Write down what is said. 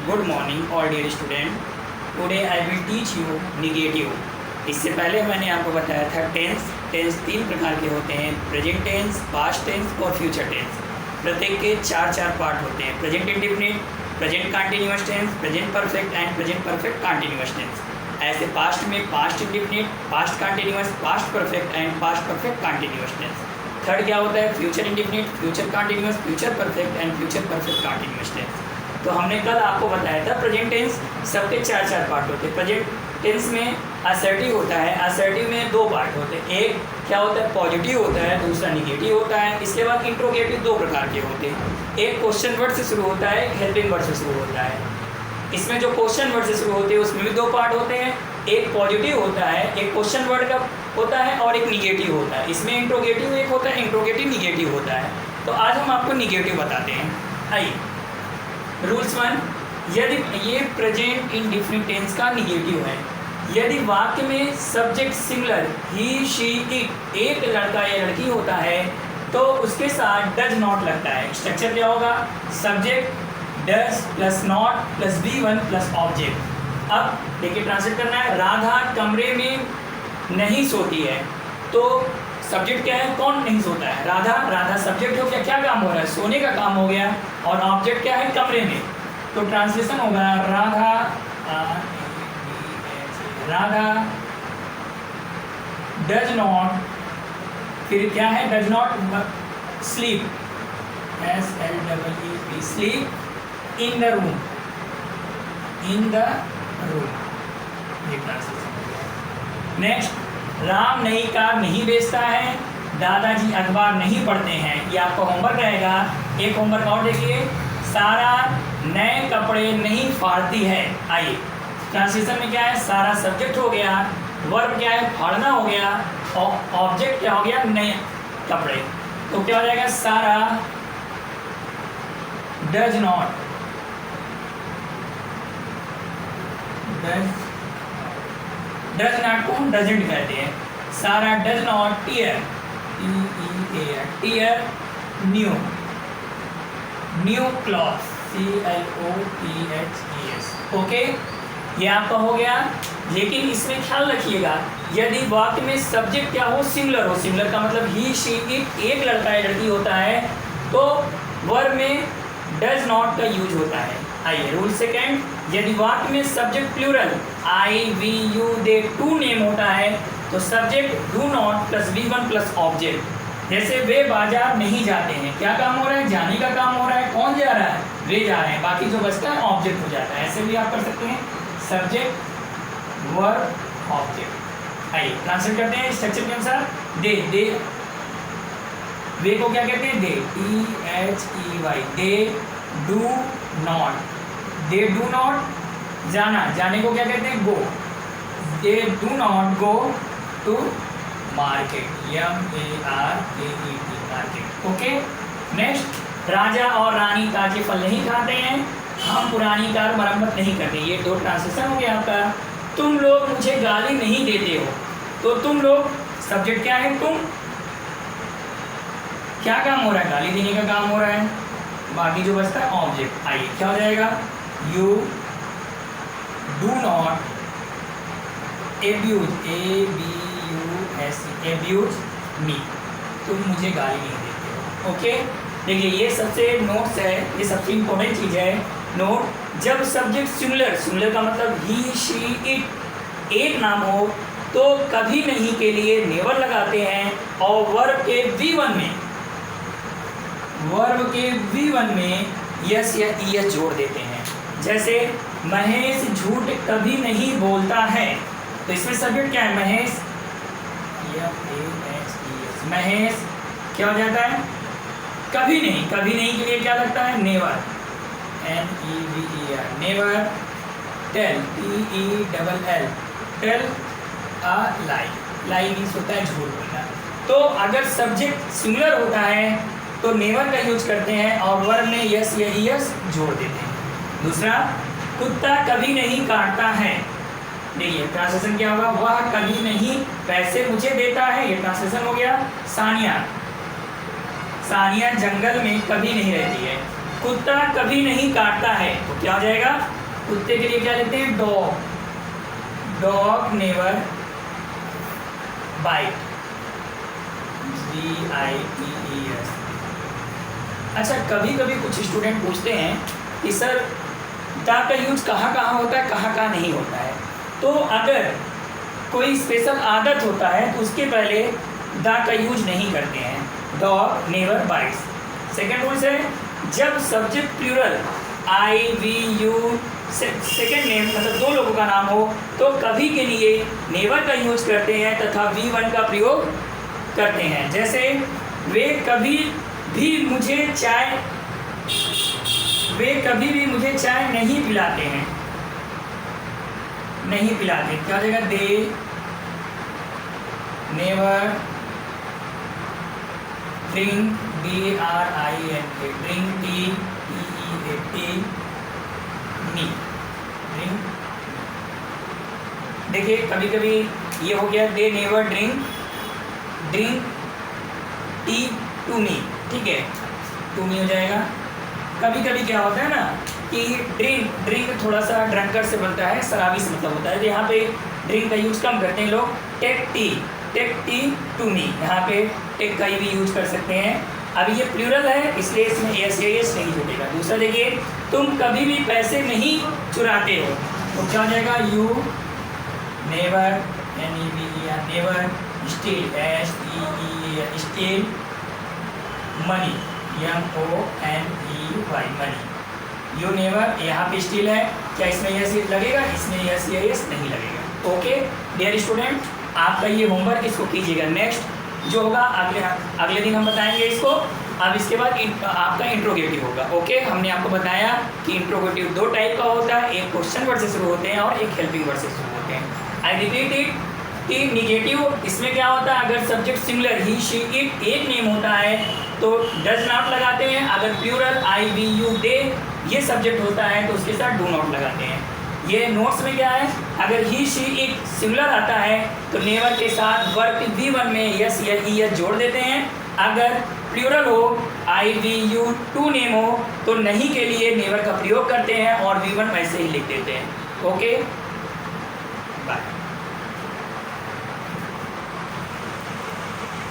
Good morning all dear student. Today I will teach you negative. इससे पहले मैंने आपको बताया था टेंस तीन प्रकार के होते हैं, प्रेजेंट टेंस, पास्ट टेंस और फ्यूचर टेंस। प्रत्येक के चार चार पार्ट होते हैं, present indefinite, present continuous tense, present perfect and present perfect continuous tense. ऐसे पास्ट में past indefinite, past continuous, past perfect and past perfect continuous tense. Third क्या होता है, future indefinite, future continuous, future perfect and future perfect continuous tense. तो हमने कल आपको बताया था प्रेजेंट टेंस सबके चार चार पार्ट होते हैं। प्रेजेंट टेंस में असर्टिव होता है, असर्टिव में दो पार्ट होते हैं, एक क्या होता है पॉजिटिव होता है, दूसरा निगेटिव होता है। इसके बाद इंट्रोगेटिव दो प्रकार के होते हैं, एक क्वेश्चन वर्ड से शुरू होता है, एक हेल्पिंग वर्ड से शुरू होता है। इसमें जो क्वेश्चन वर्ड से शुरू होते हैं उसमें भी दो पार्ट होते हैं, एक पॉजिटिव होता है, एक क्वेश्चन वर्ड का होता है और एक निगेटिव होता है। इसमें इंट्रोगेटिव एक होता है, इंट्रोगेटिव निगेटिव होता है। तो आज हम आपको निगेटिव बताते हैं। आइए, रूल्स 1, यदि ये प्रेजेंट इंडेफिनिट टेंस का निगेटिव है, यदि वाक्य में subject singular he, she, it, एक लड़का या लड़की होता है तो उसके साथ डज नॉट लगता है। स्ट्रक्चर क्या होगा, subject does plus not plus V1 plus object. अब देखिए ट्रांसलेट करना है, राधा कमरे में नहीं सोती है, तो सब्जेक्ट क्या है, कौन नहीं सोता है, राधा। राधा सब्जेक्ट हो गया, क्या काम हो रहा है, सोने का काम हो गया, और ऑब्जेक्ट क्या है, कमरे में। तो ट्रांसलेशन होगा राधा डज नॉट, फिर क्या है, does not sleep, SLEEP, sleep in the room, in the room, ये ट्रांसलेशन हो गया। नेक्स्ट, राम नई कार नहीं बेचता है, दादाजी अखबार नहीं पढ़ते हैं। ये आपका होमवर्क रहेगा। एक होमवर्क और देखिए, सारा नए कपड़े नहीं फाड़ती है। आइए, ट्रांसलेशन में क्या है, सारा सब्जेक्ट हो गया, वर्ब क्या है, फाड़ना हो गया, और ऑब्जेक्ट क्या हो गया, नए कपड़े। तो क्या हो जाएगा, सारा डज नॉट, डज नॉट को हम डजेंट कहते हैं। Sara does not tear, tear new, new cloth, CLOTHES। Okay, ये आपका हो गया। लेकिन इसमें ख्याल रखिएगा, यदि वाक्य में सब्जेक्ट क्या हो, सिंगुलर हो, सिंगुलर का मतलब ही, शी, इट, एक लड़का या लड़की होता है, तो वर्ब में डज नॉट का यूज होता है। आइए, रूल सेकेंड, यदि वाक्य में subject plural I, we, you, they, two name होता है, तो subject do not plus V1 plus object. जैसे वे बाजार नहीं जाते हैं, क्या काम हो रहा है, जाने का काम हो रहा है, कौन जा रहा है, वे जा रहे हैं, बाकी जो बचता है ऑब्जेक्ट हो जाता है। ऐसे भी आप कर सकते हैं, सब्जेक्ट वर्ब ऑब्जेक्ट। आइए ट्रांसलेट करते हैं स्ट्रक्चर के अनुसार। दे वे को क्या कहते हैं, they, THEY, they do not, they do not जाना, जाने को क्या कहते हैं, go, they do not go to market, MARKET, market. Okay, next, राजा और रानी ताजे फल नहीं खाते हैं, हम पुरानी कार मरम्मत नहीं करते। ये दो ट्रांसलेशन हो गया आपका। तुम लोग मुझे गाली नहीं देते हो, तो तुम लोग सब्जेक्ट क्या है, तुम, क्या काम हो रहा है, गाली देने का काम हो रहा है, बाकी जो बचता है ऑब्जेक्ट। आइए, क्या हो जाएगा, you do not abuse, ABUSE, abuse me, तुम मुझे गाली नहीं देते हो। ओके, देखिए ये सबसे नोट्स है, ये सबसे इम्पोर्टेंट चीज़ है नोट। जब सब्जेक्ट सिंगुलर, सिंगुलर का मतलब ही, शी, इट, एक नाम हो, तो कभी नहीं के लिए नेवर लगाते हैं, और वर्ब के V1 में, वर्ब के V1 में यस या ES जोड़ देते हैं। जैसे महेश झूठ कभी नहीं बोलता है, तो इसमें सब्जेक्ट क्या है, महेश, MAHES, महेश क्या हो जाता है, कभी नहीं, कभी नहीं के लिए क्या लगता है, never, NEVER, never. Tell, TELL, tell a lie, lie means होता है झूठ बोलना। तो अगर सब्जेक्ट सिंगुलर होता है तो नेवर का यूज करते हैं, और वर्ब में यस या ES जोड़ देते हैं। दूसरा, कुत्ता कभी नहीं काटता है, देखिए ट्रांसलेशन क्या होगा, वह कभी नहीं पैसे मुझे देता है, ये ट्रांसलेशन हो गया। सानिया, सानिया जंगल में कभी नहीं रहती है, कुत्ता कभी नहीं काटता है, तो क्या हो जाएगा? कुत्ते के लिए क्या लेते हैं? Dog, dog never bite, BITES। अच्छा, कभी कभी कुछ स्टूडेंट पूछते हैं कि सर द का यूज कहाँ कहाँ होता है, कहाँ कहाँ नहीं होता है। तो अगर कोई स्पेशल आदत होता है तो उसके पहले द का यूज नहीं करते हैं, dog never bites. Second rule है, जब subject plural I, V, U second name मतलब दो लोगों का नाम हो तो कभी के लिए नेवर का यूज करते हैं तथा V1 का प्रयोग करते हैं। जैसे वे कभी भी मुझे चाय नहीं पिलाते हैं, नहीं पिलाते, क्या हो जाएगा? They never drink, DRINK, drink TEAT me, drink. देखिए कभी कभी ये हो गया they never drink tea to me, ठीक है, टू मी हो जाएगा। कभी कभी क्या होता है ना कि ड्रिंक थोड़ा सा ड्रंकर से बनता है, शराबी से मतलब होता है, तो यहाँ पे ड्रिंक का यूज़ कम करते हैं लोग। टेक टी टू मी, यहाँ पे टेक का भी यूज कर सकते हैं। अभी ये प्लूरल है इसलिए इसमें एस नहीं जुड़ेगा। दूसरा देखिए, तुम कभी भी पैसे नहीं चुराते हो, तो क्या हो जाएगा? You never, never steel, steel money, MONEY, money. You never, यहाँ पे स्टील है, क्या इसमें यस लगेगा? इसमें यस नहीं लगेगा। ओके डियर स्टूडेंट, आपका ये होमवर्क इसको कीजिएगा। नेक्स्ट जो होगा अगले दिन हम बताएंगे इसको। अब इसके बाद आपका इंट्रोगेटिव होगा। ओके, हमने आपको बताया कि इंट्रोगेटिव दो टाइप का होता है, एक क्वेश्चन वर्ड से शुरू होते हैं और एक हेल्पिंग वर्ड से शुरू होते हैं। आई रिपीट इट कि निगेटिव इसमें क्या होता है, अगर subject singular he she it एक नेम होता है तो डज नॉट लगाते हैं। अगर प्लूरल I, V, U, दे ये सब्जेक्ट होता है तो उसके साथ डू नॉट लगाते हैं। ये नोट्स में क्या है, अगर ही शी इट सिंगुलर आता है तो नेवर के साथ वर्ब V1 में यस या ES जोड़ देते हैं। अगर प्लूरल हो I, V, U, two name हो तो नहीं के लिए नेवर का प्रयोग करते हैं और V1 वैसे ही लिख देते हैं। Okay bye.